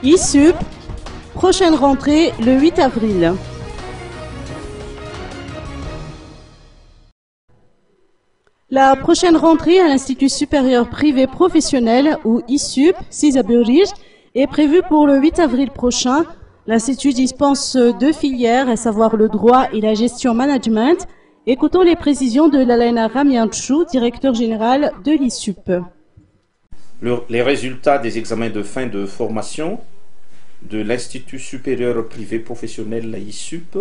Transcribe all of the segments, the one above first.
ISUP, prochaine rentrée le 8 avril. La prochaine rentrée à l'Institut supérieur privé professionnel, ou ISUP, Cisaburige, est prévue pour le 8 avril prochain. L'Institut dispense 2 filières, à savoir le droit et la gestion management. Écoutons les précisions de Lalena Ramianchou, directeur général de l'ISUP. Les résultats des examens de fin de formation de l'Institut supérieur privé professionnel, la ISUP,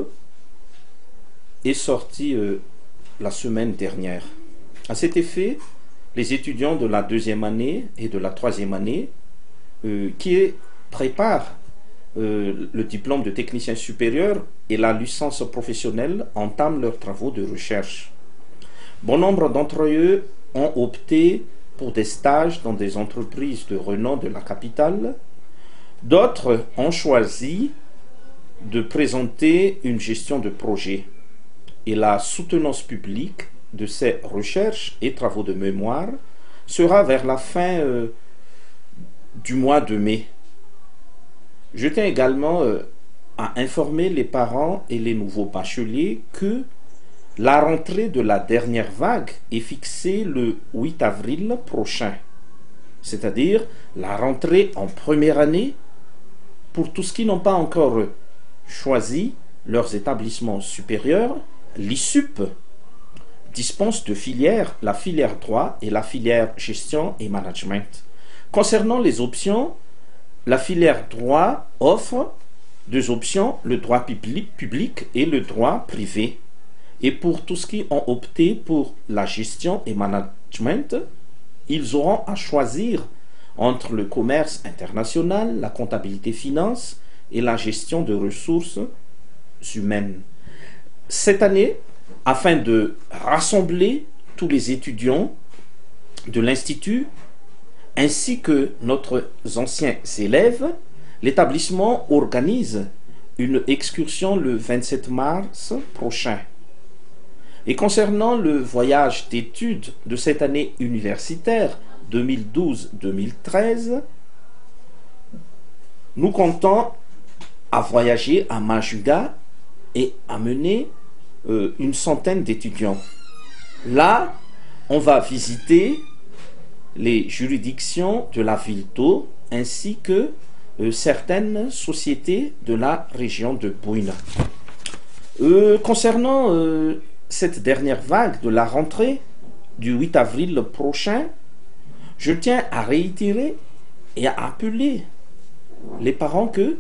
est sorti la semaine dernière. À cet effet, les étudiants de la 2e année et de la 3e année qui préparent le diplôme de technicien supérieur et la licence professionnelle entament leurs travaux de recherche. Bon nombre d'entre eux ont opté pour des stages dans des entreprises de renom de la capitale. D'autres ont choisi de présenter une gestion de projet. Et la soutenance publique de ces recherches et travaux de mémoire sera vers la fin du mois de mai. Je tiens également à informer les parents et les nouveaux bacheliers que la rentrée de la dernière vague est fixée le 8 avril prochain, c'est-à-dire la rentrée en première année pour tous ceux qui n'ont pas encore choisi leurs établissements supérieurs. L'ISUP dispense 2 filières, la filière droit et la filière gestion et management. Concernant les options, la filière droit offre 2 options, le droit public et le droit privé. Et pour tous ceux qui ont opté pour la gestion et management, ils auront à choisir entre le commerce international, la comptabilité finance et la gestion de ressources humaines. Cette année, afin de rassembler tous les étudiants de l'Institut ainsi que notre anciens élèves, l'établissement organise une excursion le 27 mars prochain. Et concernant le voyage d'études de cette année universitaire 2012-2013, nous comptons à voyager à Majunga et amener une centaine d'étudiants. Là, on va visiter les juridictions de la ville d'Eau ainsi que certaines sociétés de la région de Bouina. Concernant cette dernière vague de la rentrée du 8 avril prochain, je tiens à réitérer et à appeler les parents que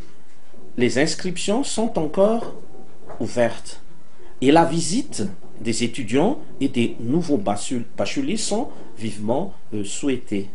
les inscriptions sont encore ouvertes et la visite des étudiants et des nouveaux bacheliers sont vivement souhaitées.